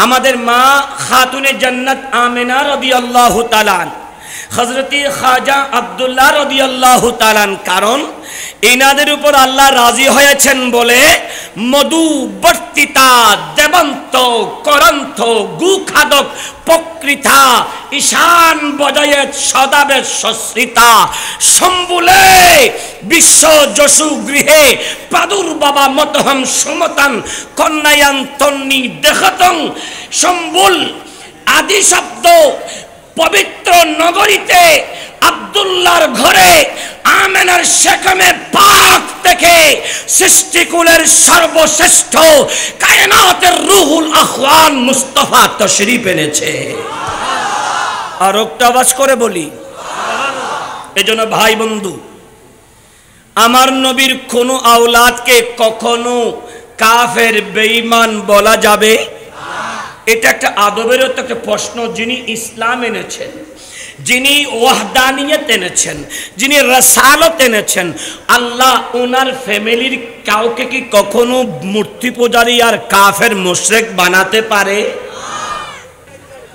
আমাদের মা খাতুনে জান্নাত আমেনা রাদিয়াল্লাহু তাআলা, হযরত খাজা আব্দুল্লাহ রাদিয়াল্লাহু তাআলা, কারণ এনাদের উপর আল্লাহ রাজি হয়েছেন বলে মধু বর্তিতা দেবন্ত করন্থ গুখাদক প্রকৃতা ঈশান বজয়েত সদাবে সশ্রিতা সম্বুলে বিশ্ব যশু গৃহে প্রাদুর্বাবা মতহম সমতান কন্যায়ান তন্নি দেহতং সম্বুল আদি শব্দ পবিত্র নগরীতে আব্দুল্লাহর ঘরে আমেনার সেকমে পাক থেকে সৃষ্টিকুলের সর্বশ্রেষ্ঠ কায়নাতের রুহুল আখওয়ান মুস্তাফা তশরীফ এনেছে। আর একটা আওয়াজ করে বলি, এজন্য ভাই বন্ধু, আমার নবীর কোন আওলাদকে কখনো কাফের বেঈমান বলা যাবে? এটা একটা আদবেরও তো একটা প্রশ্ন। যিনি ইসলাম এনেছেন, যিনি ওয়াহদানিয়ত এনেছেন, যিনি রাসালত এনেছেন, আল্লাহ ওনার ফ্যামিলির কাউকে কি কখনো মূর্তি পূজারী আর কাফের মুশরিক বানাতে পারে?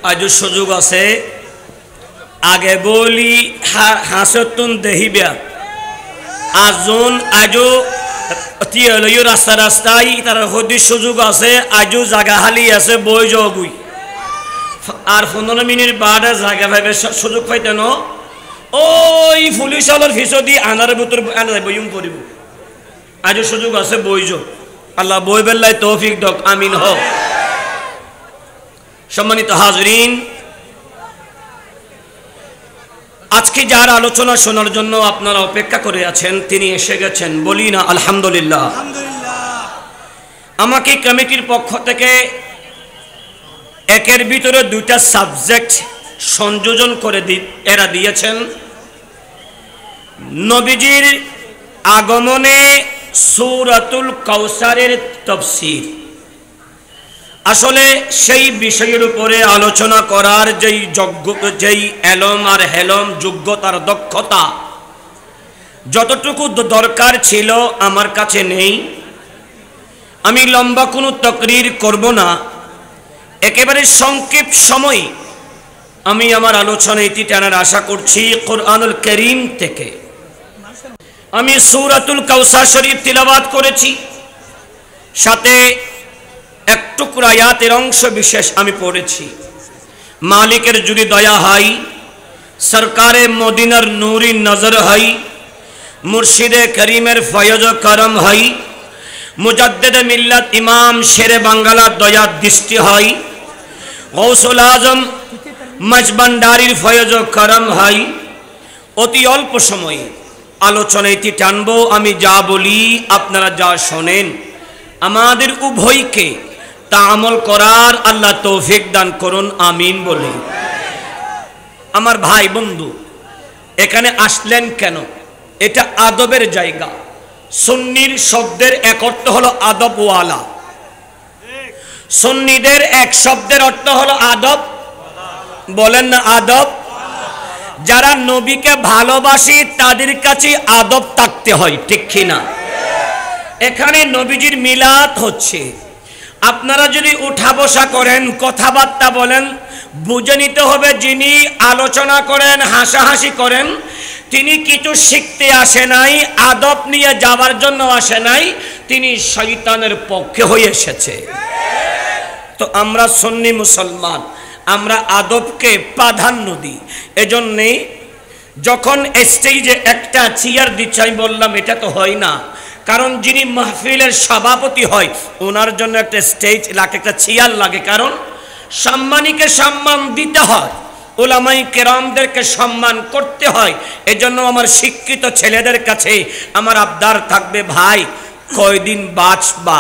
আজও সুযোগ আছে। আগে বলি হাসতুন দেহিবা আজন আজও রাস্তা রাস্তায় তার হদিস সুযোগ আছে। আজও জায়গা হালি আছে, বই জগুই আর 15 মিনিট বাদে জায়গা ভাবে সুযোগ পাইতেন ওই পুলিশ আলোর ফিসদি আনার ভিতর আনা বইম করিব। আজও সুযোগ আছে, বই যোগ। আল্লাহ বই বেল্লাই তৌফিক দক, আমিন হ। সম্মানিত হাজরিন, আজকে যার আলোচনা শোনার জন্য আপনারা অপেক্ষা করে আছেন, তিনি এসে গেছেন, বলি না আলহামদুলিল্লাহ। আমাকে কমিটির পক্ষ থেকে একের ভিতরে দুইটা সাবজেক্ট সংযোজন করে এরা দিয়েছেন। নবীজির আগমনে সূরাতুল কাউসারের তাফসীর। আসলে সেই বিষয়ের উপরে আলোচনা করার যেই এলম আর হেলম, যোগ্যতার দক্ষতা যতটুকু দরকার ছিল আমার কাছে নেই। আমি লম্বা কোনো তাকরীর করব না, একেবারে সংক্ষিপ্ত সময় আমি আমার আলোচনা ইতি টানার আশা করছি। কোরআনুল কারীম থেকে আমি সূরাতুল কাউসার শরীফ তিলাওয়াত করেছি, সাথে এক টুকরা আয়াতের অংশ বিশেষ আমি পড়েছি। মালিকের যদি দয়া হয়, সরকারে মদিনার নূরি নজর হয়, মুর্শিদে করিমের ফয়জ করম হয়, মুজাদ্দিদে মিল্লাত ইমাম শেরে বাঙ্গালা দয়া দৃষ্টি হয়, গৌসুল আজম মজবান্ডারির ফয়জ করম হয়, অতি অল্প সময়ে আলোচনাটি টানবো। আমি যা বলি আপনারা যা শোনেন, আমাদের উভয়কে তা আমল করার আল্লাহ তৌফিক দান করুন, আমিন বলি। আমার ভাই বন্ধু, এখানে আসলেন কেন? এটা আদবের জায়গা। সুন্নির শব্দের এক অর্থ হলো আদবওয়ালা, সুন্নিদের এক শব্দের অর্থ হলো আদব। বলেন না আদব। যারা নবীকে ভালোবাসি তাদের কাছে আদব থাকতে হয়, ঠিক কিনা? এখানে নবীজির মিলাদ হচ্ছে। আপনারা যদি উঠা বসা করেন, কথাবার্তা বলেন, বুঝে নিতে হবে যিনি আলোচনা করেন, হাসাহাসি করেন, তিনি কিছু শিখতে আসে নাই, আদব নিয়ে যাওয়ার জন্য আসে নাই, তিনি শয়তানের পক্ষে হয়ে এসেছে। তো আমরা সুন্নি মুসলমান, আমরা আদবকে প্রাধান্য দিই। এজন্যে যখন স্টেজে একটা চেয়ার দিচ্ছে, আমি বললাম এটা তো হয় না, কারণ যিনি মাহফিলের সভাপতি হয় ওনার জন্য একটা স্টেজ লাগে, একটা চেয়ার লাগে, কারণ সম্মানীকে সম্মান দিতে হয়, উলামায়ে কেরামদেরকে সম্মান করতে হয়। এজন্য আমার শিক্ষিত ছেলেদের কাছে আমার আবদার থাকবে, ভাই কয়দিন বাঁচবা,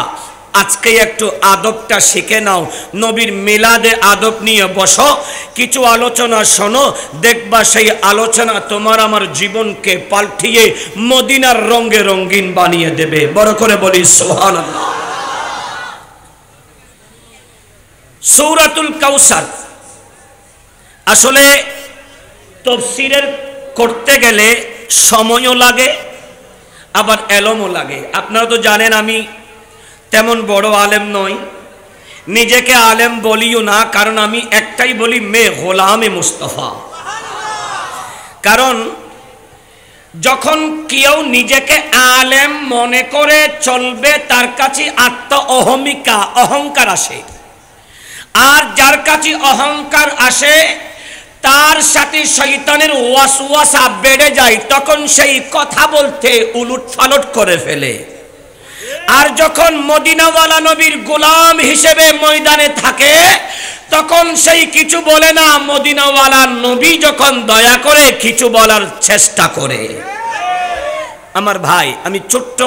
আজকে একটু আদবটা শিখে নাও, নবীর মিলাদে আদব নিয়ে বসো, কিছু আলোচনা শোনো, দেখবা সেই আলোচনা তোমার আমার জীবনকে পাল্টিয়ে মদিনার রঙে রঙিন বানিয়ে দেবে। বড় করে বলি সুবহানাল্লাহ। সূরাতুল কাউসার আসলে তাফসীরের করতে গেলে সময়ও লাগে, আবার এলমও লাগে। আপনারা তো জানেন আমি তেমন বড় আলেম নই, নিজেকে আলেম বলিও না, কারণ আমি একটাই বলি, মে গোলামে মুস্তফা। কারণ যখন কেউ নিজেকে আলেম মনে করে চলবে, তার কাছে অহংকার আসে। আর যার কাছে অহংকার আসে তার সাথে শয়তানের ওয়াসওয়াসা বেড়ে যায়, তখন সেই কথা বলতে উলটপালট করে ফেলে। আর যখন মদিনাওয়ালা নবীর গোলাম হিসেবে ময়দানে থাকে, তখন সেই কিছু বলে না। মদিনাওয়ালা নবী যখন দয়া করে কিছু বলার চেষ্টা করে। আমার ভাই, আমি ছোট্ট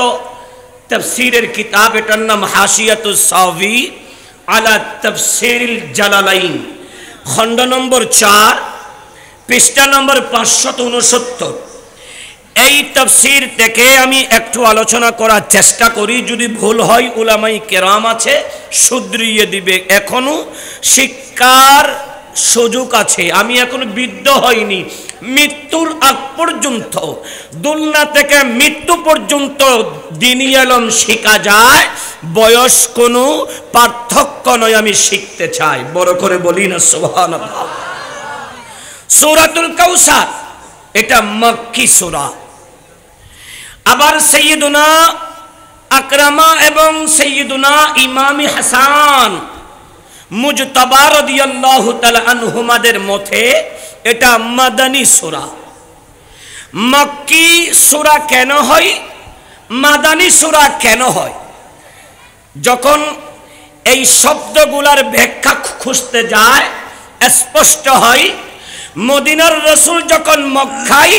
তাফসীরের কিতাব, এটার নাম হাশিয়াতুস সাওয়ী আলা তাফসীরিল জালালাইন, খণ্ড নম্বর 4, পৃষ্ঠা নম্বর 569। এই তাফসীর থেকে আমি একটু আলোচনা করার চেষ্টা করি। যদি ভুল হয় উলামায়ে কেরাম আছে, শুধরিয়ে দিবে। এখনো শিক্ষার সুযোগ আছে। আমি এখনো বৃদ্ধ হইনি। মৃত্যুর আগ পর্যন্ত, দুনিয়া থেকে মৃত্যু পর্যন্ত দ্বীনি ইলম শেখা যায়। বয়স কোনো পার্থক্য নয়। আমি শিখতে চাই। বড় করে বলি না সুবহানাল্লাহ। সূরাতুল কাউসার, এটা মক্কি সূরা। আবার সাইয়্যিদুনা আকরামা এবং সাইয়্যিদুনা ইমাম হাসান মুজতাবা রাদিয়াল্লাহু তাআলা আনহুমাদের মতে এটা মাদানী সূরা। মক্কি সূরা কেন হয়, মাদানী সূরা কেন হয়? যখন এই শব্দগুলার ব্যাখ্যা খুঁজতে যায়, স্পষ্ট হয় মদিনার রাসূল যখন মক্কায়,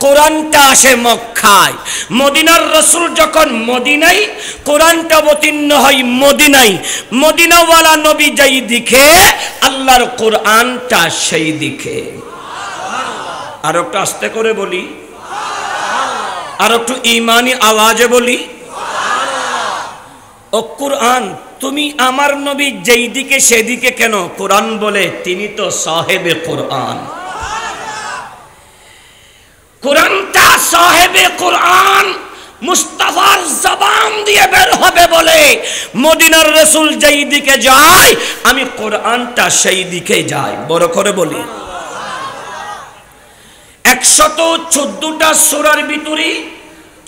কোরআনটা আসে মক্কায়। মদিনার রাসূল যখন মদিনায়, কোরআনটা অবতীর্ণ হয় মদিনায়। মদিনাওয়ালা নবী যেই দিকে, আল্লাহর কোরআনটা সেই দিকে। আর একটু আস্তে করে বলি, আর একটু ঈমানি আওয়াজে বলি, ও কোরআন, তুমি আমার নবী যেই দিকে সেদিকে কেন? কোরআন বলে তিনি তো সাহেবে কোরআন। কোরআনটা সাহেবে কোরআন মুস্তাফার জবান দিয়ে বের হবে বলে মদিনার রাসূল যেই দিকে যায়, আমি কোরআনটা সেই দিকে যাই। বড় করে বলি, 114টা সূরার ভিতরে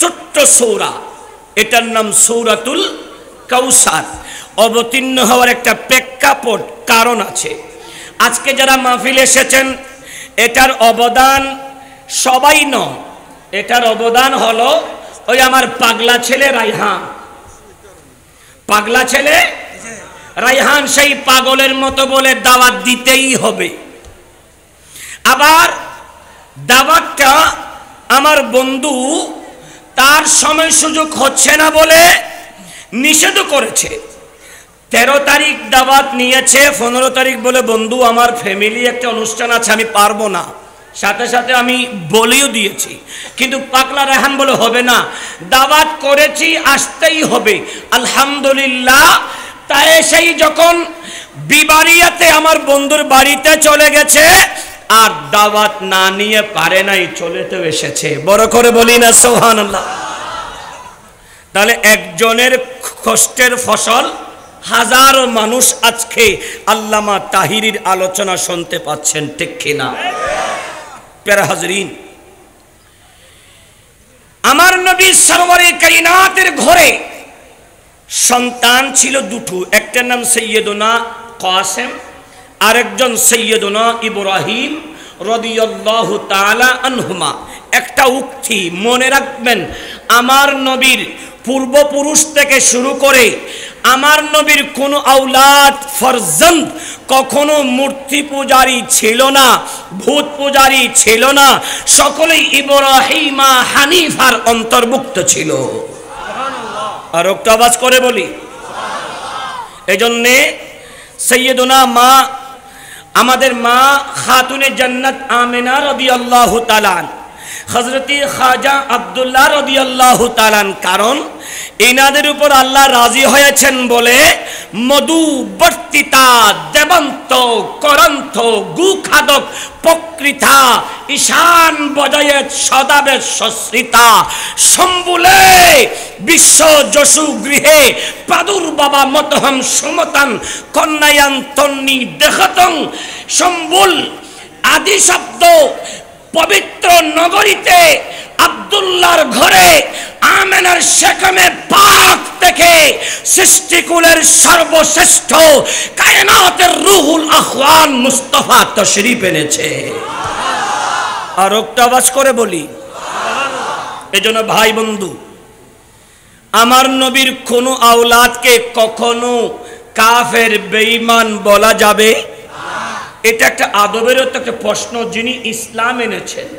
ছোট্ট সূরা, এটার নাম সূরাতুল কাউসার। অবতীর্ণ হওয়ার একটা প্রেক্ষাপট, কারণ আছে। আজকে যারা মাহফিল এসেছেন, এটার অবদান সবাই নয়। এটার অবদান হলো ওই আমার পাগলা ছেলে রায়হান। পাগলা ছেলে রায়হান সেই পাগলের মতো বলে দাওয়াত দিতেই হবে। আবার দাওয়াতটা আমার বন্ধু তার সময় সুযোগ হচ্ছে না বলে নিষেধ করেছে। 13 তারিখ দাওয়াত নিয়েছে, 15 তারিখ বলে বন্ধু আমার ফ্যামিলি একটা অনুষ্ঠান আছে, আমি পারবো না। সাথে সাথে আমি বলেও দিয়েছি, কিন্তু পাগলা রায়হান বলে হবে না, দাওয়াত করেছি আসতেই হবে। আলহামদুলিল্লাহ। তাই সেই যখন বিবারিয়াতে আমার বন্ধুর বাড়িতে চলে গেছে, আর দাওয়াত না নিয়ে পারে নাই, চলে তো এসেছে। বড় করে বলি না সুবহানাল্লাহ। তাহলে একজনের কষ্টের ফসল হাজারো মানুষ আজকে আল্লামা তাহিরির আলোচনা শুনতে পাচ্ছেন, ঠিক কিনা? প্যারা হাজরিন, আমার নবী সরওয়ারে কায়নাতের ঘরে সন্তান ছিল দুটো। একটার নাম সৈয়দুনা কাসেম, আরেকজন সৈয়দুনা ইব্রাহিম রাদিয়াল্লাহু তাআলা আনহুমা। একটা উক্তি মনে রাখবেন, আমার নবীর পূর্বপুরুষ থেকে শুরু করে আমার নবীর কোন আওলাদ ফরজন্দ কখনো মূর্তি পূজারী ছিল না, ভূত পূজারী ছিল না। সকলেই ইব্রাহিমা হানিফার অন্তর্ভুক্ত ছিল। আর একটা আওয়াজ করে বলি, এজন্যে সৈয়দুনা মা, আমাদের মা খাতুনে জান্নাত আমেনা রাদিয়াল্লাহু তাআলা, হযরত খাজা আব্দুল্লাহ রাদিয়াল্লাহু তাআলা, কারণ ইনাদের উপর আল্লাহ রাজি হয়েছেন বলে মধু বর্তিতা দেবন্ত করন্থ গুখাদক প্রকৃতা ঈশান বজয়েত সদাবেশ সশ্রিতা সম্বুলে বিশ্ব যশু গৃহে প্রাদুর্বাবা মতহম সমতান কন্যায়ান তন্নি দেহতং সম্বুল আদি শব্দ পবিত্র নগরীতে আব্দুল্লাহর ঘরে আমেনার শেকমে পাক থেকে সৃষ্টিকুলের সর্বশ্রেষ্ঠ কায়নাতের রুহুল আখওয়ান মুস্তাফা তশরীফ এনেছে। আর একটা আওয়াজ করে বলি, এজন্য ভাই বন্ধু, আমার নবীর কোন আওলাদকে কখনো কাফের বেঈমান বলা যাবে? এটা একটা আদবেরও তো একটা প্রশ্ন। যিনি ইসলাম এনেছেন,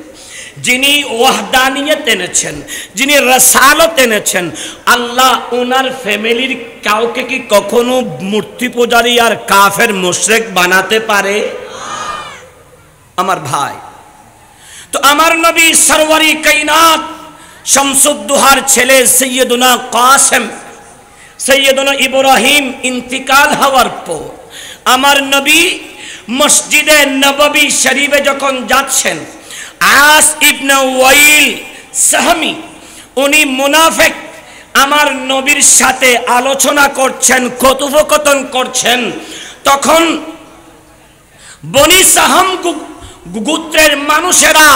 যিনি ওয়াহদানিয়ত এনেছেন, যিনি রাসালত এনেছেন, আল্লাহ ওনার ফ্যামিলির কাউকে কি কখনো মূর্তি পূজারী আর কাফের মুশরিক বানাতে পারে? আমার ভাই, তো আমার নবী সরওয়ারি কায়নাত শামসুদ্দোহার ছেলে সৈয়দুনা কাসেম, সৈয়দুনা ইব্রাহিম ইন্তিকাল হওয়ার পর আমার নবী মসজিদে নববী শরীফে যখন যাচ্ছেন, আস ইবনে ওয়াইল সাহমি, উনি মুনাফিক, আমার নবীর সাথে আলোচনা করছেন, কথোপকথন করছেন। তখন বনি সাহাম গোত্রের মানুষেরা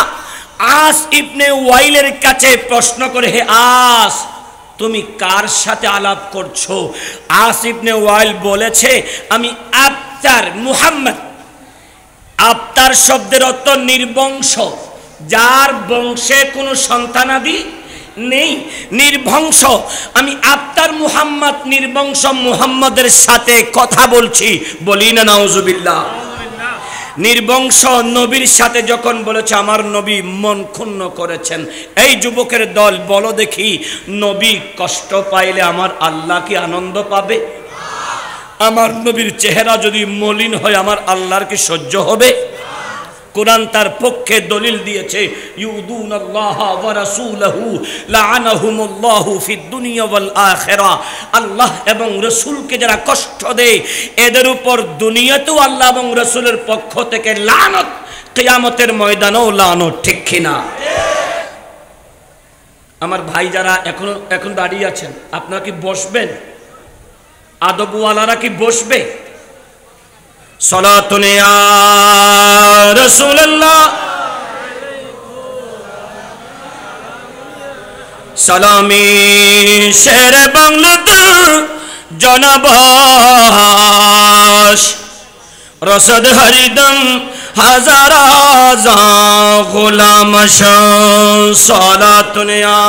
আস ইবনে ওয়াইলের কাছে প্রশ্ন করে, হে আস, তুমি কার সাথে আলাপ করছো? আস ইবনে ওয়াইল বলেছে, আমি আবতার মুহাম্মদ। আবতার শব্দের অর্থ নির্বংশ, যার বংশে কোনো সন্তানাদি নেই, নির্বংশ। আমি আবতার মুহাম্মদ, নির্বংশ মুহাম্মদের সাথে কথা বলছি। বলি না নাউজুবিল্লাহ। নির্বংশ নবীর সাথে যখন বলেছে, আমার নবী মন ক্ষুণ্ণ করেছেন। এই যুবকের দল, বলো দেখি, নবী কষ্ট পাইলে আমার আল্লাহ কি আনন্দ পাবে? আমার নবীর চেহারা যদি মলিন হয়, আমার আল্লাহর কি সহ্য হবে? কোরআন তার পক্ষে দলিল দিয়েছে, ইউদুনাল্লাহ ওয়া রাসূলহু লাআনাহুমুল্লাহু ফিদ দুনিয়া ওয়াল আখিরাহ। আল্লাহ এবং রাসূলকে যারা কষ্ট দেয়, এদের উপর দুনিয়াতেও আল্লাহ এবং রাসূলের পক্ষ থেকে লানত, কিয়ামতের ময়দানেও লানত। ঠিক কিনা? আমার ভাই যারা এখন দাঁড়িয়ে আছেন, আপনারা কি বসবেন? আদবওয়ালারা কি বসবে? সালাতুন ইয়া রাসূলুল্লাহ, সালামি শের বাংলাদেশ জনবাস, রসদ হরিদম হাজার গোলাম সালাতুন ইয়া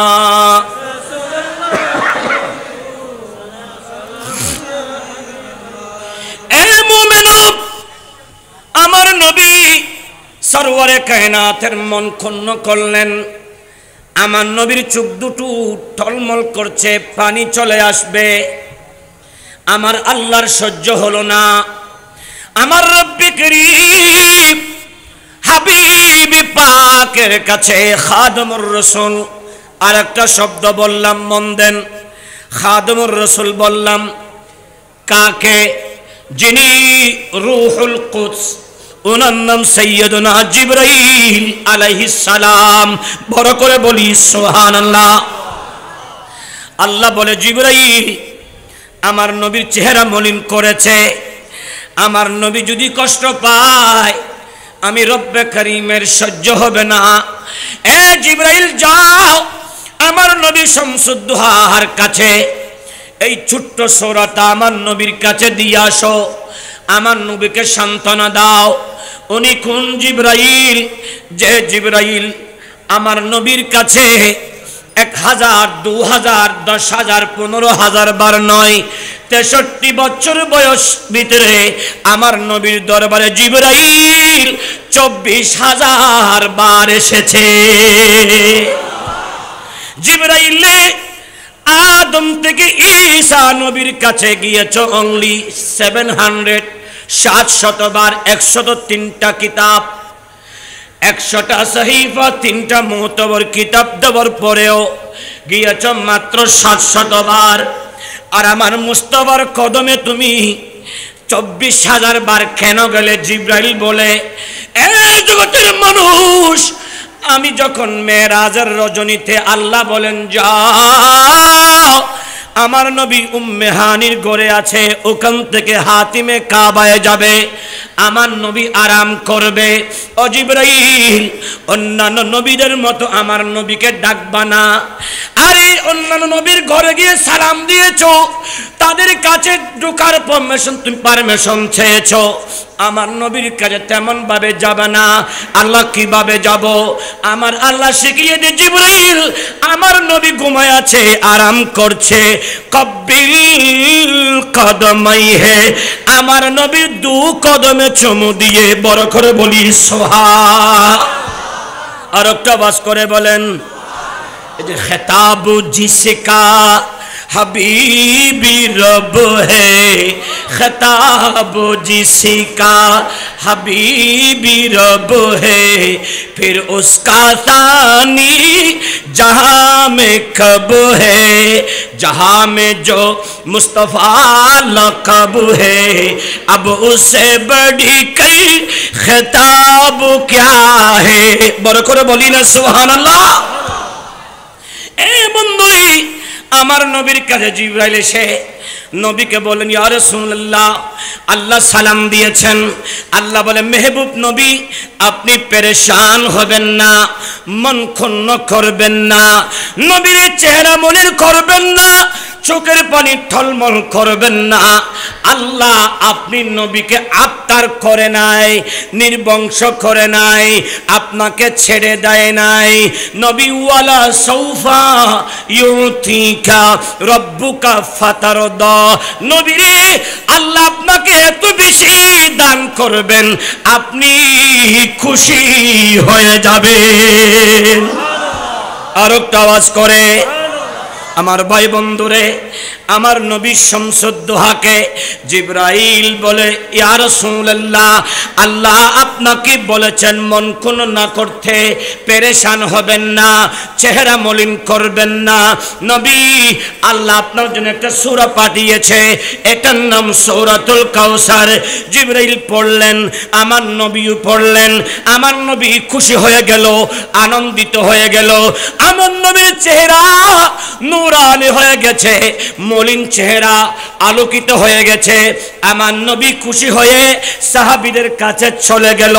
আমার নবী সরওয়ারে কায়নাতের মন ক্ষুণ্ণ করলেন। আমার নবীর চোখ দুটো টলমল করছে, পানি চলে আসবে। আমার আল্লাহর সহ্য হলো না। আমার রব্বে করিম হাবিবি পাকের কাছে খাদমুর রাসূল, আর একটা শব্দ বললাম, মন দেন, খাদমুর রাসূল বললাম। কাকে? যিনি রূহুল কুদস, ওনার নাম সৈয়দুনা জিবরাইল আলাইহিস সালাম। বড় করে বলি সুবহানাল্লাহ। আল্লাহ বলে, জিবরাইল আমার নবীর চেহারা মলিন করেছে। আমার নবী যদি কষ্ট পায়, আমি রব্বে করিমের সহ্য হবে না। এ জিবরাইল যাও, আমার নবী শামসুদ্দোহার কাছে এই ছোট্ট সূরাটা আমার নবীর কাছে দিয়ে আসো, আমার নবীকে সান্ত্বনা দাও। উনি কোন জিবরাইল? যে জিবরাইল আমার নবীর কাছে 1000, 2000, 10,000, 15,000 বার নয়, 63 বছর বয়স ভিতরে আমার নবীর দরবারে জিবরাইল 24,000 বার এসেছে। জিবরাইলে আদম থেকে ঈসা নবীর কাছে গিয়েছ অনলি 700 বার, 103টা কিতাব। 100টা সহিফা 3টা মুতবর কিতাব দেওয়ার পরেও গিয়েছ মাত্র 700 বার। আর আমার মুস্তাফার কদমে তুমি 24,000 বার কেন গেলে? জিব্রাইল বলে, এই জগতের মানুষ, আমি যখন মেরাজের রজনীতে আল্লাহ বলেন যাও, আমার নবী উম্মে হানির ঘরে আছে, ওখান থেকে হাতিমে কাবায় যাবে, আমার নবী আরাম করবে। ও জিবরাইল, অন্যান্য নবীদের মতো আমার নবীকে ডাকবা না। আরে অন্যান্য নবীর ঘরে গিয়ে সালাম দিয়েছো, তাদের কাছে ঢোকার পারমিশন চেয়েছো, আমার নবীর কাছে তেমন ভাবে যাবে না। আল্লাহ কিভাবে যাব? আমার আল্লাহ শিখিয়ে দিয়ে, জিবরাইল, আমার নবী ঘুমায় আছে, আরাম করছে, কব্বিল কদমাইহে, আমার নবী 2 কদমে চুমু দিয়ে বড় করে বলি সুবহান। আর একটা বাস করে বলেন, এই যে খেতাব জিসকা हबीबी रब है, खिताब जिसका हबीबी रब है, फिर उसका सानी जहाँ में कब है, जहाँ में जो मुस्तफ़ा लक़ब है, अब उससे बड़ी कई खिताब क्या है। बरकर बोली ना सुभान अल्लाह। ए बंदुई, আমার নবীর কাছে জিবরাইল এসে নবীকে বলেন, ইয়া রাসূলুল্লাহ, আল্লাহ সালাম দিয়েছেন। আল্লাহ বলে, মেহবুব নবী, আপনি পেরেশান হবেন না, মন ক্ষুণ্ণ করবেন না, নবীর চেহারা মলিন করবেন না, চোখের পানি টলমল করবেন না। আল্লাহ আপনি নবীকে আবতার করে নাই, নির্বংশ করে নাই, আপনাকে ছেড়ে দেয় নাই। নবী ওয়ালা সৌফা ইউতিকা রব্বুকা ফাতারদা, নবী রে, আল্লাহ আপনাকে এত বেশি দান করবেন, আপনি খুশি হয়ে যাবেন। আর একটা আওয়াজ করে আমার ভাই বন্ধুরে, আমার নবী শামসুদ্দোহাকে জিবরাইল বলে, ইয়া রাসূলুল্লাহ, আল্লাহ আপনাকে বলেছেন মন কোন না করতে, পেরেশান হবেন না, চেহারা মলিন করবেন না। নবী, আল্লাহ আপনার জন্য একটা সূরা পাঠিয়েছে, এটার নাম সূরাতুল কাউসার। জিবরাইল পড়লেন, আমার নবীও পড়লেন, আমার নবী খুশি হয়ে গেল, আনন্দিত হয়ে গেল। আমার নবীর চেহারা নূরানি হয়ে গেছে, মলিন চেহারা আলোকিত হয়ে গেছে। আমার নবী খুশি হয়ে সাহাবীদের কাছে চলে গেল।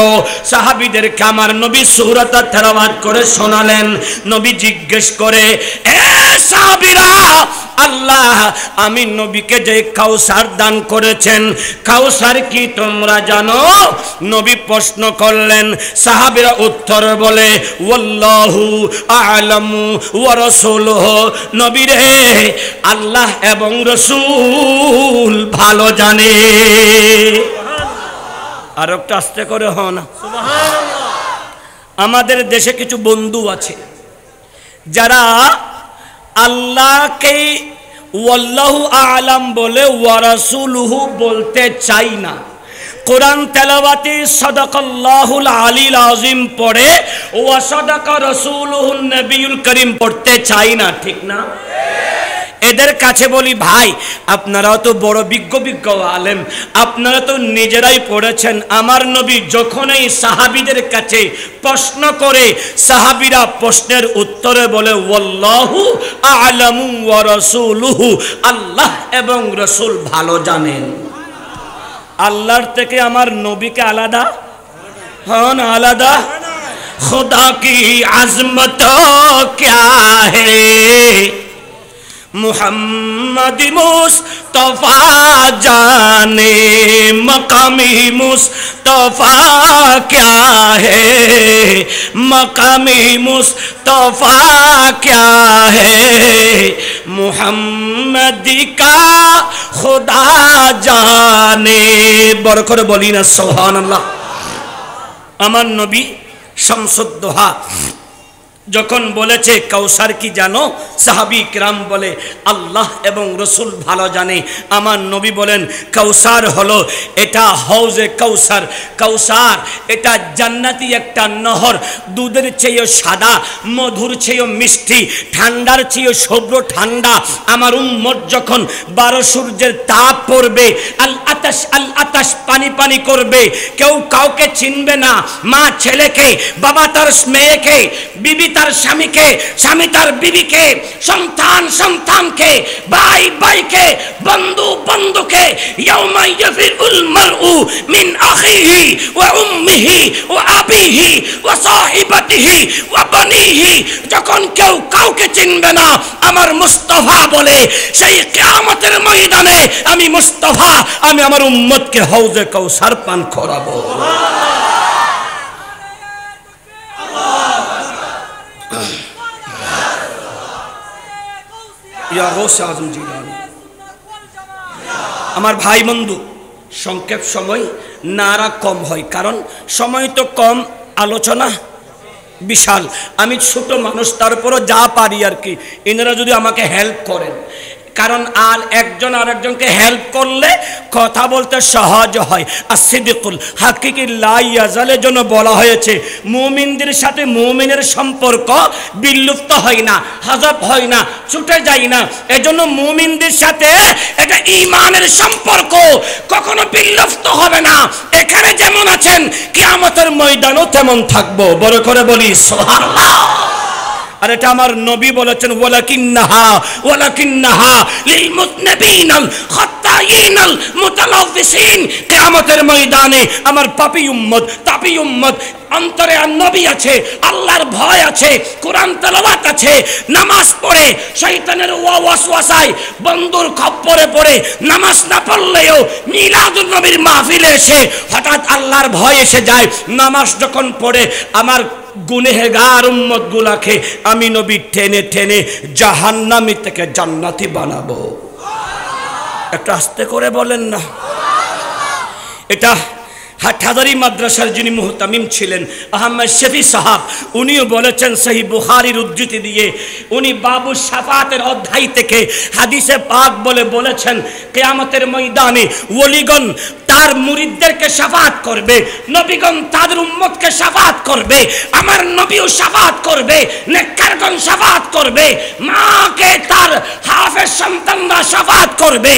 সাহাবীদেরকে আমার নবী সূরাটা তেলাওয়াত করে শোনালেন। নবী জিজ্ঞেস করে, এ সাহাবীরা, আল্লাহ আমি নবীকে যে কাউসার দান করেছেন, কাউসার কি তোমরা জানো? নবী প্রশ্ন করলেন, সাহাবীরা উত্তর বলে, ওয়াল্লাহু আ'লামু ওয়া রাসূলুহু, নবী রে, আল্লাহ এবং রাসূল ভালো জানে। আর একটা আস্তে করে হ না সুবহানাল্লাহ। আমাদের দেশে কিছু বন্ধু আছে যারা আল্লাহকে ওয়াল্লাহু আ'লাম বলে ওয়া রাসূলুহু বলতে চাই না। কোরআন তেলাওয়াতে সাদাকাল্লাহুল আলিল আযীম পড়ে ওয়া সাদাকা রাসূলুহুন নবিয়ুল করিম পড়তে চাই না, ঠিক না? এদের কাছে বলি, ভাই আপনারাও তো বড় বিজ্ঞ আলেম, আপনারা তো নিজেরাই পড়েছেন, আমার নবী যখনই সাহাবীদের কাছে প্রশ্ন করে, সাহাবীরা প্রশ্নের উত্তরে বলে ওয়াল্লাহু আ'লামু ওয়া রাসূলুহু, আল্লাহ এবং রাসূল ভালো জানেন। আল্লাহর থেকে আমার নবীকে আলাদা হন, আলাদা। खुदा की अजमत क्या है, मुहम्मद मुस्तफा जाने मकामी मुस्तफा क्या है, मकामी मुस्तफा क्या है, मुहम्मद का खुदा जाने। बरकर बोली ना सुभान अल्लाह। আমার নবী শামসুদ্দোহা যখন বলেছে কাউসার কি জানো, সাহাবী কিরাম বলে আল্লাহ এবং রসুল ভালো জানে। আমার নবী বলেন কাউসার হলো এটা হাউজে কাউসার। কাউসার এটা জান্নাতি একটা নহর, দুধের চেয়েও সাদা, মধুর চেয়েও মিষ্টি, ঠান্ডার চেয়েও শুভ্র ঠান্ডা। আমার উম্মত যখন 12 সূর্যের তাপ পড়বে, আল আতাশ পানি পানি করবে, কেউ কাউকে চিনবে না। মা ছেলেকে, বাবা তার মেয়েকে, বিবি তার স্বামীকে, স্বামী তার বিবিকে, সন্তান সন্তানকে, ভাই ভাইকে, বন্ধু বন্ধুকে। ইয়াউমা ইয়াফিরুল মারউ মিন আখিহি ওয়া উম্মিহি ওয়া আবিহি ওয়া সাহিবাতিহি ওয়া বানিহি। যখন কেউ কাউকে চিনবে না, আমার মুস্তাফা বলে সেই কিয়ামতের ময়দানে আমি মুস্তাফা, আমি আমার উম্মতকে হাউজে কাউসার পান করাবো। আমার ভাই বন্ধু, সংক্ষেপ সময়, নারা কম হয়, কারণ সময় তো কম, আলোচনা বিশাল। আমি ছোট মানুষ, তারপরও যা পারি আর কি। এনারা যদি আমাকে হেল্প করেন, কারণ আর একজন আরেকজনকে হেল্প করলে কথা বলতে সহজ হয়। আসিদিকুল হাকিকি লা ইয়াজালের জন্য বলা হয়েছে মুমিনদের সাথে মুমিনের সম্পর্ক বিলুপ্ত হয় না, হাজাব হয় না, ছুটে যায় না। এজন্য মুমিনদের সাথে এটা ঈমানের সম্পর্ক কখনো বিলুপ্ত হবে না। এখানে যেমন আছেন কিয়ামতের ময়দানও তেমন থাকবো। বড় করে বলি সুবহানাল্লাহ। আর এটা আমার নবী বলেছেন ওয়ালাকিন্নাহা লিল মুযনিবিনাল খাত্তায়িনাল মুতালাফিসিন। কিয়ামতের ময়দানে আমার পাপী উম্মত, তাপী উম্মত, অন্তরে আর নবী আছে, আল্লাহর ভয় আছে, কোরআন তেলাওয়াত আছে, নামাজ পড়ে শয়তানের ওয়াসওয়াসায় বন্ধুর খপ্পরে পড়ে নামাজ না পড়লেও মিলাদুন নবীর মাহফিলে এসে হঠাৎ আল্লাহর ভয় এসে যায়। নামাজ যখন পড়ে আমার গুনেহগার উম্মত গুলাকে আমি নবী টেনে টেনে জাহান্নামী থেকে জান্নাতি বানাবো। একটা আস্তে করে বলেন না। এটা হাটহাজারী মাদ্রাসার যিনি মুহতামিম ছিলেন আহমদ শফি সাহাব, উনিও বলেছেন সহি বুখারীর উদ্ধৃতি দিয়ে, উনি বাবু শাফাতের অধ্যায় থেকে হাদিসে পাক বলেছেন কিয়ামতের ময়দানে ওলিগণ তার মুরিদদেরকে শাফাত করবে, নবীগণ তাদের উম্মতকে শাফাত করবে, আমার নবীও শাফাত করবে, নেককারগণ শাফাত করবে, মাকে তার হাফেজ সন্তানরা শাফাত করবে,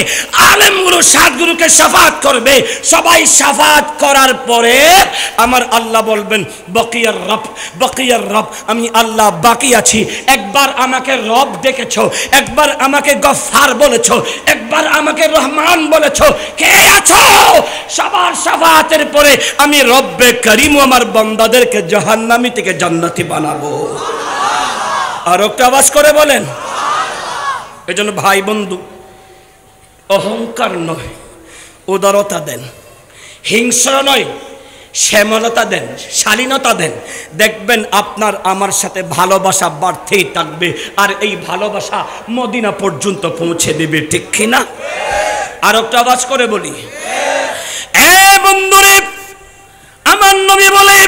আলেমগুলো সাতগুলোকে শাফাত করবে। সবাই শাফাত করার পরে আমার আল্লাহ বলবেন বকিয়ার রব, আমি আল্লাহ বাকি আছি। একবার আমাকে রব ডেকেছো, একবার আমাকে গফফার বলেছো, একবার আমাকে রহমান বলেছো, কে আছো? সবার শাফাতের পরে আমি রব্বে করিম আমার বান্দাদেরকে জাহান্নামী থেকে জান্নাতি বানাবো। আর একটা আওয়াজ করে বলেন। এজন্য ভাই বন্ধু, অহংকার নয়, উদারতা দেন, হিংস্র নয়, শ্যামলতা দেন, শালীনতা দেন। দেখবেন আপনার আমার সাথে ভালোবাসা বাড়তেই থাকবে, আর এই ভালোবাসা মদিনা পর্যন্ত পৌঁছে দেবে। ঠিক কিনা? আর একটা আওয়াজ করে বলি, এ বন্ধুরে, আমার নবী বলে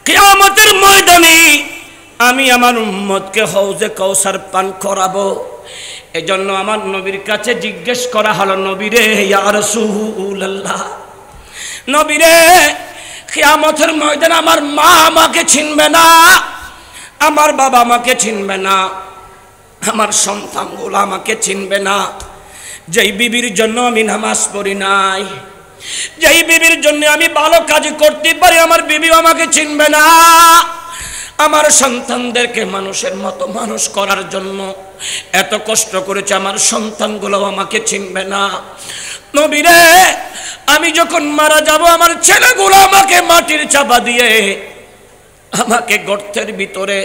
কিয়ামতের ময়দানে আমি আমার উম্মতকে হাউজে কাউসার পান করাবো। এজন্য আমার নবীর কাছে জিজ্ঞেস করা হলো, নবীরে ইয়া রাসূলুল্লাহ, নবীরে কিয়ামতের ময়দানে আমার মা আমাকে চিনবে না, আমার বাবা আমাকে চিনবে না, আমার সন্তানগুলো আমাকে চিনবে না। যেই বিবির জন্য আমি নামাজ পড়ি নাই, যেই বিবির জন্য আমি ভালো কাজ করতে পারি, আমার বিবি আমাকে চিনবে না। আমার সন্তানদেরকে মানুষের মতো মানুষ করার জন্য এত কষ্ট করেছে, আমার সন্তানগুলো আমাকে চিনবে না। নবীরে, আমি যখন মারা যাব আমার ছেলেগুলো আমাকে মাটির চাপা দিয়ে আমাকে গর্তের ভিতরে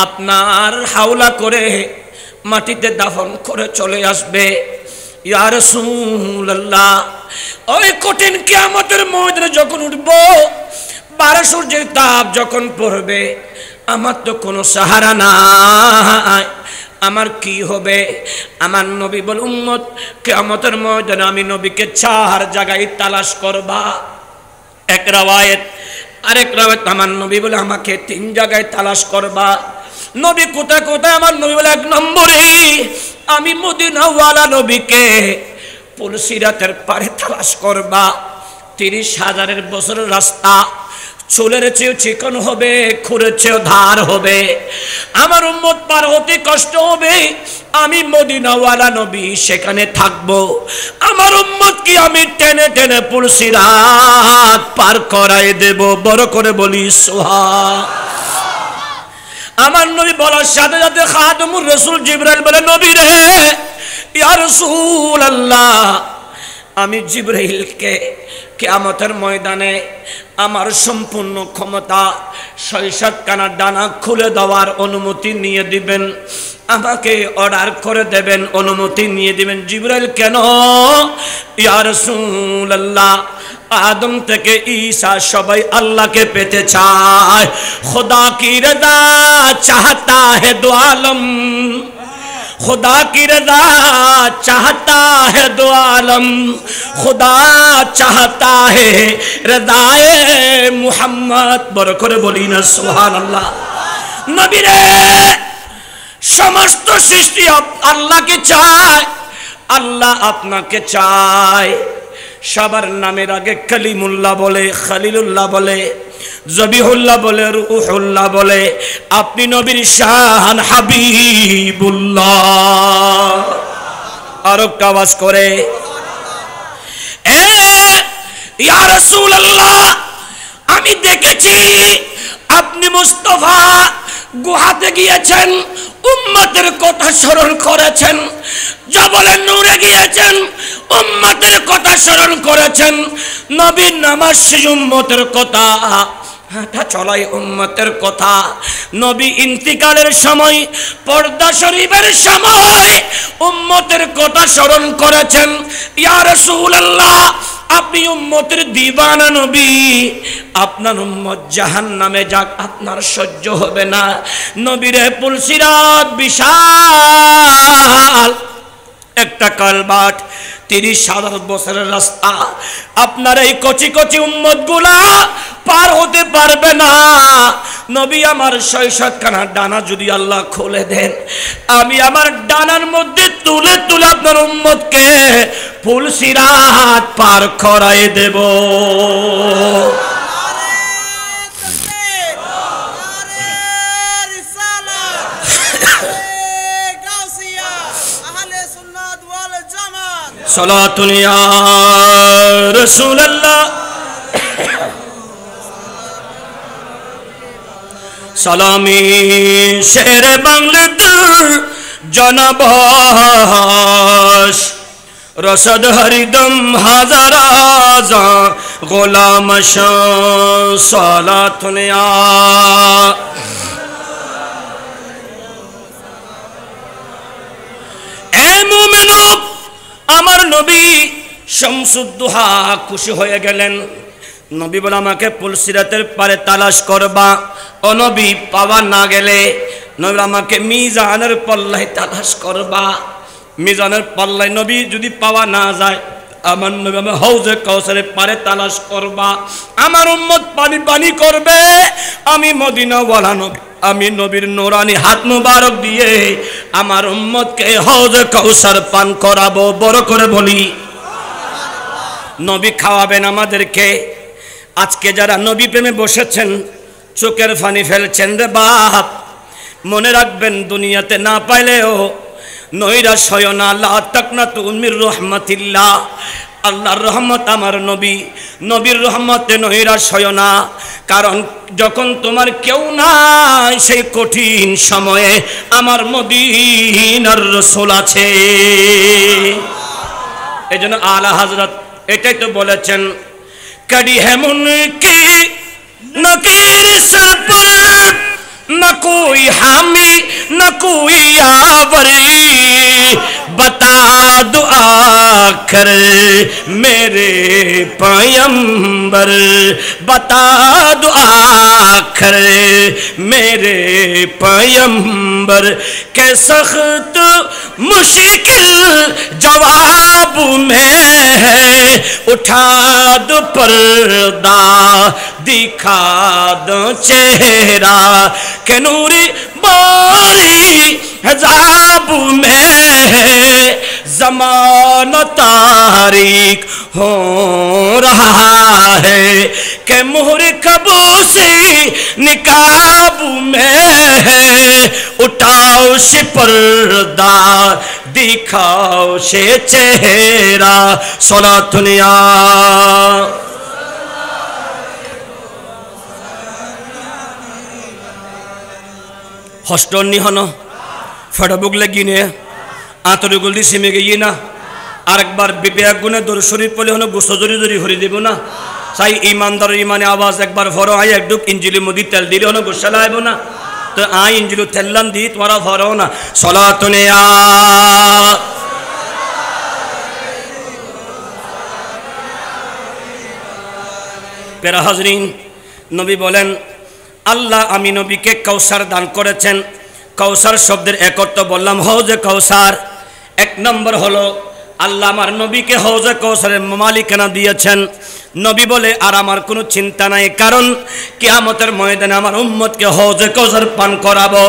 আপনার হাওলা করে মাটিতে দাফন করে চলে আসবে। ইয়া রাসূলুল্লাহ, ওই কঠিন কিয়ামতের ময়দানে যখন উঠবো, 12 সূর্যের তাপ যখন পড়বে, আমার তো কোনো সাহারা নাই, আমার কি হবে? আমার নবী বল, উম্মত কিয়ামতের ময়দানে আমি নবীকে 4 জায়গায় তালাশ করবা। এক রাওয়ায়াত আরেক রাওয়াত আমার নবী বলে আমাকে 3 জায়গায় তালাশ করবা। নবী কোথায় কোথায়? আমার নবী বলে 1 নম্বরে আমি মদিনাওয়ালা নবীকে পুলসিরাতের পারে তালাশ করবা। 30,000 বছরের রাস্তা, চুলের চেয়েও চিকন হবে, খুরের চেয়েও ধার হবে, আমার উম্মত পার হতে কষ্ট হবে। আমি মদিনাওয়ালা নবী সেখানে থাকবো, আমার উম্মতকে আমি টেনে টেনে পুলসিরাত পার করাই দেব। বড় করে বলি সুবহান। আমার নবী বলার সাথে সাথে খাদিমুর রাসূল জিবরাইল বলে, নবী রে, ইয়া রাসূলুল্লাহ, আমি জিবরাইলকে কিয়ামতের ময়দানে আমার সম্পূর্ণ ক্ষমতা 6-7 ডানা খুলে দেওয়ার অনুমতি নিয়ে দিবেন, আমাকে অর্ডার করে দেবেন, অনুমতি নিয়ে দিবেন। জিবরাইল কেন? ইয়া রাসূলুল্লাহ, आदम থেকে ঈসা সবাই আল্লাহকে পেতে চায়। खुदा की रज़ा चाहता है दो आलम, खुदा की रज़ा चाहता है दो आलम, खुदा चाहता है रज़ाए मुहम्मद। বড় করে বলি না সুবহানাল্লাহ। নবী রে, সমস্ত সৃষ্টি আল্লাহকে চায়, আল্লাহ আপনাকে চায়। সবার নামের আগে কালিমুল্লাহ বলে, খলিলুল্লাহ বলে, জবিহুল্লাহ বলে, রুহুল্লাহ বলে। আপনি নবীর শান হাবিবুল্লাহ। আর একটা আওয়াজ করে, এ ইয়া রাসূলুল্লাহ, আমি দেখেছি আপনি মুস্তাফা গুহাতে গিয়েছেন, উম্মতের কথা স্মরণ করেছেন, জবলে নূরে গিয়েছেন, উম্মতের কথা স্মরণ করেছেন, নবীর নামাজ শেষ উম্মতের কথা, হাঁটা চলাই উম্মতের কথা, নবী ইন্তিকালের সময়, পর্দা শরীফের সময় উম্মতের কথা স্মরণ করেছেন। ইয়া রাসূলুল্লাহ, আপনি উম্মতের দিওয়ানা নবী, আপনার উম্মত জাহান্নামে যাক, আপনার সহ্য হবে না। নবীরে পুলসিরাত বিশাল একটা কালবাট, 30,000 বছরের রাস্তা, আপনার এই কচি কচি উম্মত গুলা পার হতে পারবে না। নবী আমার 6-7 ডানা যদি আল্লাহ খুলে দেন, আমি আমার ডানার মধ্যে তুলে তুলে আপনার উম্মতকে পুলসিরাত পার করাই দেব। সালাতুন ইয়া রাসূলুল্লাহ, সালামি শেরে বাংলাদেশ জনবাস, রসদ হরিদম হাজারাজা গোলাম সালাতুন ইয়া। এ মুমিনু, আমার নবী শামসুদ্দোহা খুশি হয়ে গেলেন। নবী বলে আমাকে পুলসিরাতের পারে তালাশ করবা। ও নবী, পাওয়া না গেলে নবী আমাকে মিজানের পাল্লায় তালাশ করবা। মিজানের পাল্লায় নবী যদি পাওয়া না যায়, আমার নবী আমি হাউজে কাউসারের পারে তালাশ করবা। আমার উম্মত পানি পানি করবে, আমি মদিনাওয়ালা নবী, আমি নবীর নূরানি হাত মুবারক দিয়ে আমার উম্মতকে হাউজে কাউসার পান করাবো। বড় করে বলি, নবী খাওয়াবেন আমাদেরকে। আজকে যারা নবী প্রেমে বসেছেন, চোখের পানি ফেলছেন রে বাপ, মনে রাখবেন দুনিয়াতে না পাইলেও নৈরাশ হয় না। লা তাকনাতু মির রাহমাতিল্লাহ, আল্লাহর রহমত আমার নবী, নবীর রহমতে নৈরাশ হয় না। কারণ যখন তোমার কেউ নাই, সেই কঠিন সময়ে আমার মদিনার রাসূল আছে। এজন্য আলা হযরত এটাই তো বলেছেন, कड़ी है मुनकी न किरसल पर, न कोई हामी न कोई आवरी, बता दो आखिर मेरे पैगंबर, बता दो आखिर मेरे पैगंबर, के सख्त मुश्किल जवाब में उठा दो पर्दा दिखा दो चेहरा के नूरी बारी हिजाब में ज़माना तारीक हो रहा है के मोहर कबूसी निकाब में उठाओ से पर्दा दिखाओ से चेहरा सलातुनिया हस्टनी हन फेडबुक लगिने आतरुगुल दी सिमे गई ना आरेकबार विवेक गुणे दर्शनी पले हन गुसजरी जरी हरि देब ना चाई ईमानदार ईमाने आवाज एक बार भरो आई एक इंजिली मदी तेल दिले हन गुस्सा आइब ना तो आई इंजिलू तेलान दी तुम्हारा भरो ना सलातुने पेरा हाजरीन नबी बोलें আল্লাহ আমি নবীকে কাউসার দান করেছেন কাউসার শব্দের এক অর্থ বললাম হৌজে কাউসার এক নম্বর হলো আল্লাহ আমার নবীকে হৌজে কাউসারের মালিকানা দিয়েছেন নবী বলে আর আমার কোনো চিন্তা নাই কারণ কিয়ামতের ময়দানে আমার উম্মতকে হৌজে কাউসার পান করাবো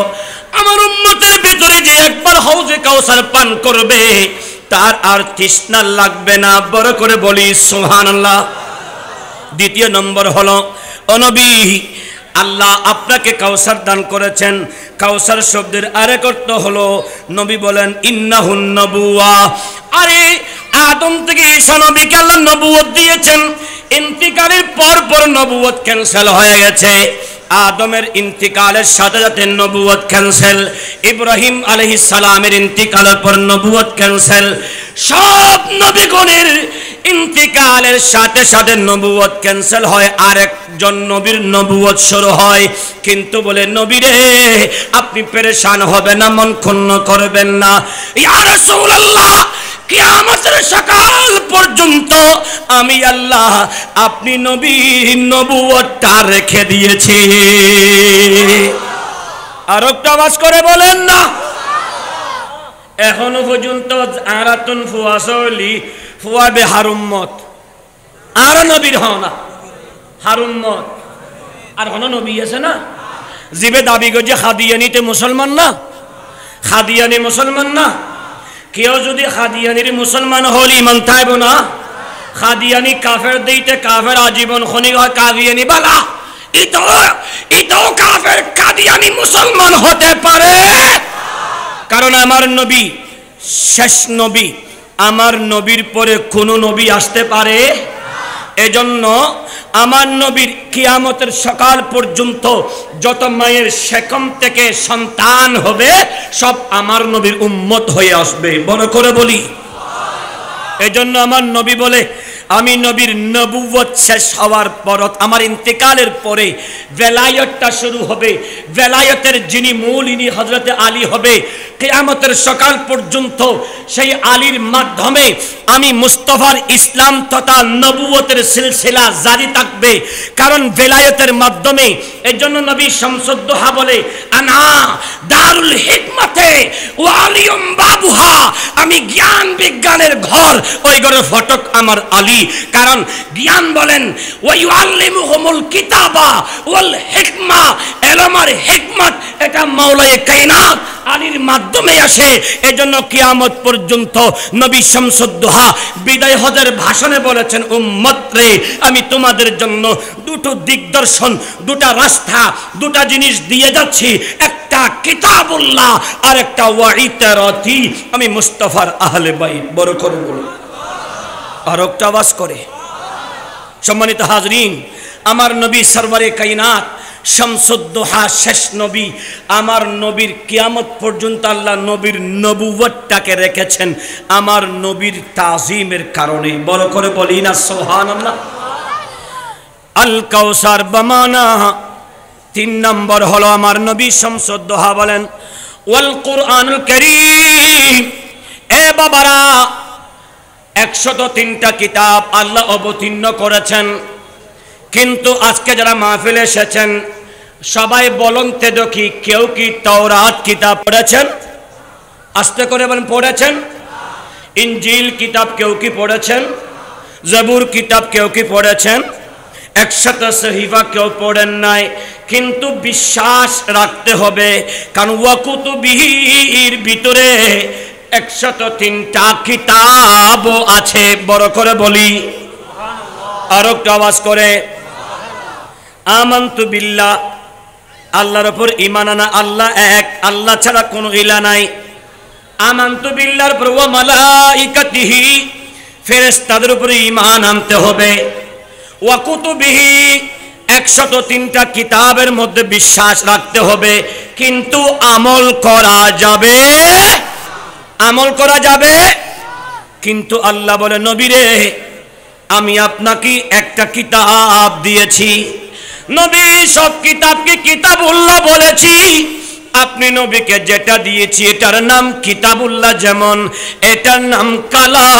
আমার উম্মতের ভিতরে যে একবার হৌজে কাউসার পান করবে তার আর তৃষ্ণা লাগবে না বড় করে বলি সুবহানাল্লাহ দ্বিতীয় নম্বর হলো ও নবী আল্লাহ আপনাকে কাউসার দান করেছেন কাউসার শব্দের আরেক অর্থ হলো নবী বলেন ইন্নাহুন নবুয়া আরে আদম থেকে ঈসা নবীকে আল্লাহ নবুয়ত দিয়েছেন ইন্তিকালের পর পর নবুয়ত ক্যান্সেল হয়ে গেছে আদমের ইন্তিকালের সাথে সাথে নবুয়ত ক্যান্সেল ইব্রাহিম আলাইহিস সালামের ইন্তিকালের পর নবুয়ত ক্যান্সেল সব নবীগণের ইন্তিকালের সাথে সাথে নবুয়ত ক্যান্সেল হয় আরেকজন নবীর নবুয়ত শুরু হয় কিন্তু বলে নবী রে আপনি পেরেশান হবেন না মন ক্ষুণ্ণ করবেন না ইয়া রাসূলুল্লাহ কিয়ামতের সকাল পর্যন্ত আমি আল্লাহ আপনি নবীর নবুয়তটা রেখে দিয়েছি আর একটা আওয়াজ করে বলেন না এখনো পর্যন্ত আরাতুন ফুয়াসলি ফুয়াবে হারুম্মত আর নবীর হনা হারুম্মত আর হন নবী আছে না জিবে দাবি গো যে খাদিয়ানিতে মুসলমান না খাদিয়ানি মুসলমান না কেউ যদি খাদিয়ানির মুসলমান হল ইমান থাকবো না খাদিয়ানি কাফের দিতে কাফের আজীবন খনি হয় কাদিয়ানি বালা ইতো কাফের কাদিয়ানি মুসলমান হতে পারে কারণ আমার নবী শেষ নবী আমার নবীর পরে কোন নবী আসতে পারে এজন্য আমার নবীর কিয়ামতের সকাল পর্যন্ত যত মায়ের শেকম থেকে সন্তান হবে সব আমার নবীর উম্মত হয়ে আসবে বড় করে বলি এজন্য আমার নবী বলে আমি নবীর নবুয়ত শেষ হওয়ার পর আমার ইন্তেকালের পরে বেলায়েতটা শুরু হবে বেলায়েতের যিনি মূল ইনি হযরতে আলী হবে কিয়ামতের সকাল পর্যন্ত সেই আলীর মাধ্যমে আমি মুস্তাফার ইসলাম তথা নবুয়তের সিলসিলা জারি থাকবে কারণ বেলায়েতের মাধ্যমে এজন্য নবী শামসুদ্দোহা বলে আনা দারুল হিকমতে ওয়া আলিয়ুম বাবুহা আমি জ্ঞান বিজ্ঞানের ঘর ওই ঘরের ফটক আমার আলী কারণ জ্ঞান বলেন ওয়া ইউআল্লিমুহুমুল কিতাবা ওয়াল হিকমা ইলম আর হিকমত এটা মাওলায়ে কায়নাত আলীর মাধ্যমে আসে এজন্য কিয়ামত পর্যন্ত নবী শামসুদ্দোহা বিদায় হজের ভাষণে বলেছেন উম্মত রে আমি তোমাদের জন্য দুটো দিগদর্শন দুটো রাস্তা দুটো জিনিস দিয়ে যাচ্ছি একটা কিতাবুল্লাহ আর একটা ওয়াইতারাতি আমি মুস্তাফার আহলে বাইত বড় করে বলি আর একটা আওয়াজ করে সম্মানিত হাজরিন আমার নবী সরওয়ারে কায়নাত শামসুদ্দোহা শেষ নবী আমার নবীর কিয়ামত পর্যন্ত আল্লাহ নবীর নবুয়তটাকে রেখেছেন আমার নবীর তাজিমের কারণে বড় করে বলি না সুবহানাল্লাহ আল কাউসার বামানা তিন নম্বর হলো আমার নবী শামসুদ্দোহা বলেন ওয়াল কুরআনুল কারীম এ বাবারা 103টা কিতাব আল্লাহ অবতীর্ণ করেছেন কিন্তু আজকে যারা মাহফিলে এসেছেন সবাই বলতে দেখি কেউ কি তাওরাত কিতাব পড়েছেন আস্তে করে বলেন পড়েছেন ইনজিল কিতাব কেউ কি পড়েছেন জবুর কিতাব কেউ কি পড়েছেন একসাথে সহিফা কেউ পড়েন নাই, কিন্তু বিশ্বাস রাখতে হবে, কারণ ওয়াকুতুবিহির ভিতরে 103টা কিতাব আছে। বড় করে বলি, আর একটু আওয়াজ করে, আমানতু বিল্লাহ, আল্লাহর উপর ঈমান আনা, আল্লাহ এক, আল্লাহ ছাড়া কোনো ইলা নাই। আমানতু বিল্লাহর উপর ওয়া মালাইকাতিহি, ফেরেশতাদের উপর ঈমান আনতে হবে। ওয়া কুতুবিহি, 103টা কিতাবের মধ্যে বিশ্বাস রাখতে হবে, কিন্তু আমল করা যাবে, আমল করা যাবে। কিন্তু আল্লাহ বলে, নবীরে আমি আপনাকে একটা কিতাব দিয়েছি, নবী সব কিতাবকে কিতাবুল্লাহ বলেছি, আপনি নবীকে যেটা দিয়েছি এটার নাম কিতাবুল্লাহ, যেমন এটার নাম কালামুল্লাহ,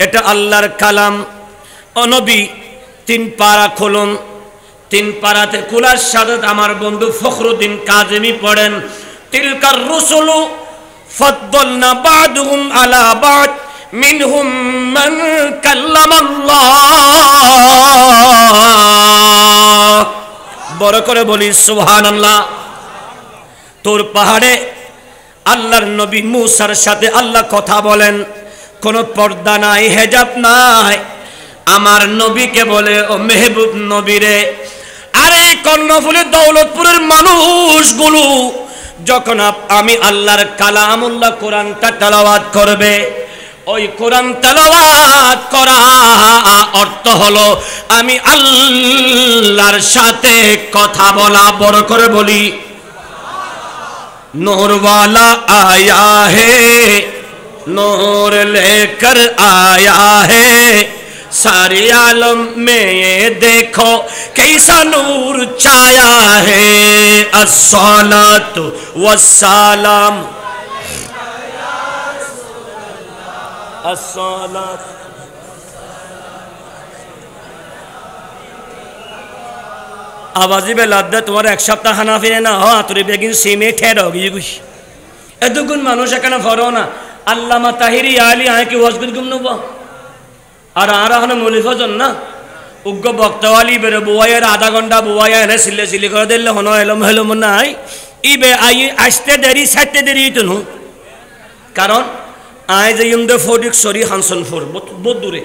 এটা আল্লাহর কালাম। ও নবী 3 পারা খুলুন, 3 পারাতে খোলার সাথে আমার বন্ধু ফখরুদ্দিন কাজেমি পড়েন, তিলকার রুসুলু ফাদ্দালনা বা'দুহুম আলা বা'দ মিনহুম মান কাল্লামাল্লাহ। বড় করে বলি সুবহানাল্লাহ। তোর পাহাড়ে আল্লাহর নবী মুসার সাথে আল্লাহ কথা বলেন, কোনো পর্দা নাই, হেজাব নাই। আমার নবীকে বলে, ও মেহবুব নবীরে, আরে কর্ণফুলের দৌলতপুরের মানুষগুলো যখন আমি আল্লাহর কালামুল্লাহ কোরআনটা তেলাওয়াত করবে, ওই কোরআন তেলাওয়াত করা অর্থ হলো আমি আল্লাহর সাথে কথা বলা। বড় করে বলি, নূরওয়ালা আয়া হে, नूर लेकर आया है, सारे आलम में ये देखो कैसा नूर छाया है। अस्सलातु वस्सलाम, अस्सलात। आवाज़ी बे लाद्दा तुम्हारे 1 सप्ताह खाना फिरे ना हो, तुरी बेगिन सीमे ठेर होगी कुछ এতগুণ মানুষ এখানে ফরো না। আল্লামা তাহিরি আলী আয় কি ওয়াজ গুম নব, আর হন মলিফজন না উগ্র বক্তাওয়ালি বেরো বুয়াইয়ের আধা ঘন্টা বুয়াইয়া এনে সিলে সিলি করে দিলে হন এলম হেলম নাই, ইবে আই আসতে দেরি সাইতে দেরি তো, কারণ আয় যে ইন্দে ফরিক সরি হানসন ফোর বহুত দূরে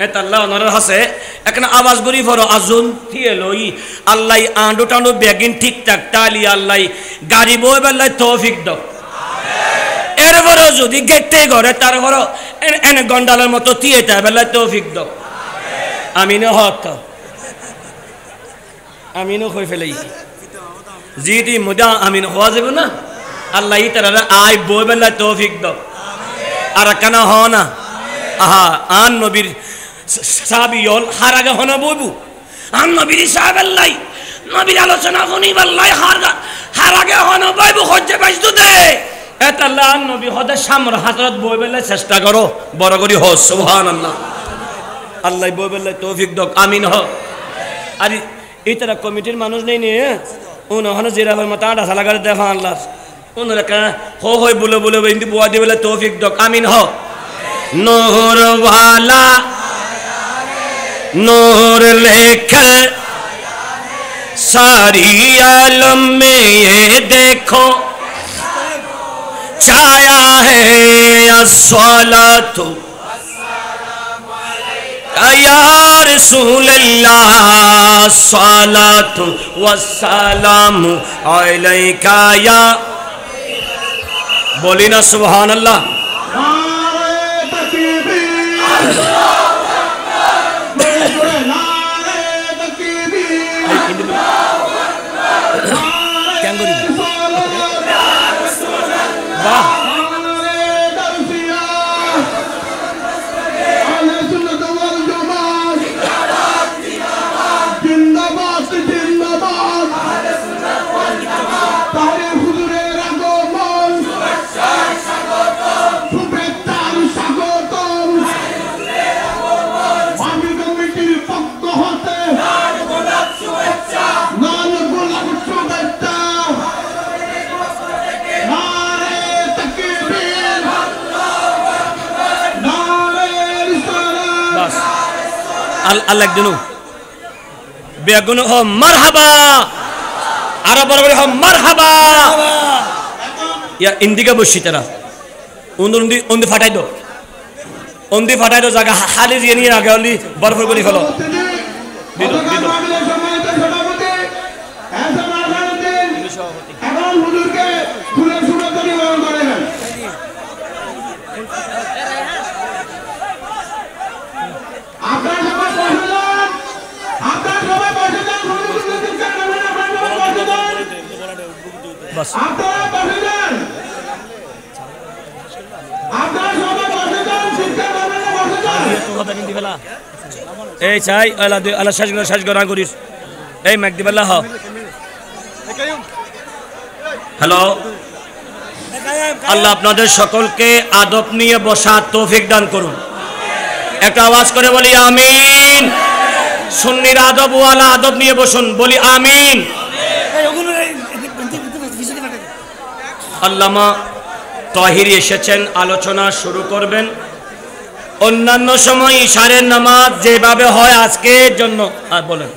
এত আল্লাহ ওনার হাসে এখানে আওয়াজ করি ফরো আজুন থিয়ে লই আল্লাহ আন্ডু টান্ডু বেগিন ঠিকঠাক টালি আল্লাহ গাড়ি বই বেলায় তৌফিক দাও। এরপরও যদি গেটে ঘরে তারপরও এনে গন্ডালের মতো থিয়েটা বেলায় তৌফিক দাও। আমিনও হক, আমিনও হয়ে ফেলেছি জিদি মুদা আমিন হওয়া যাবে না। আল্লাহ তারা আয় বই বেলায় তৌফিক দাও। আর কেন হ না, আহা আন নবীর সাহাবী হল হার আগে হন বইবু, আন নবীর সাহাবাল্লাই নবীর আলোচনা শুনিবাল্লাই হার আগে হন বইবু হজ্জে বাইজু দে এত আল্লাহ আন নবী হদে সামর হাজরত বই বেলায় চেষ্টা করো। বড় করি হ সুবহানাল্লাহ। আল্লাহ বই বেলায় তৌফিক দাও। আমিন হ। আর এই তারা কমিটির মানুষ নেই নিয়ে উন হন জিরাফের মতো আটা সালা করে দেখা আল্লাহ উনরা হো হই বলে বলে ইন্দি বুয়া দিয়ে বেলায় তৌফিক দাও। আমিন হ। नूर वाला नूर लेकर सारी आलम में ये देखो छाया है। अस्सलातु या रसूल अल्लाह, अस्सलातु वस्सलामु अलैका या, बोली ना सुभान अल्लाह। আল্লাহ একদিন বেগুন হ মারহাবা আরো বড় বড় হ মারহাবা ইয়া ইন্দিকা বসি তারা উন্দি ফাটাই দো জায়গা খালি দিয়ে নিয়ে আগে হলি বরফ করে ফেলো দিদো এই চাই আল্লাহ শেষ করা করিস এই ম্যাক দিবেলা হ হ্যালো আল্লাহ আপনাদের সকলকে আদব নিয়ে বসা তৌফিক দান করুন একটা আওয়াজ করে বলি আমিন সুন্নির আদব ওয়ালা আদব নিয়ে বসুন বলি আমিন আল্লামা তাহিরি এসেছেন আলোচনা শুরু করবেন অন্যান্য সময় ইশারের নামাজ যেভাবে হয় আজকের জন্য বলেন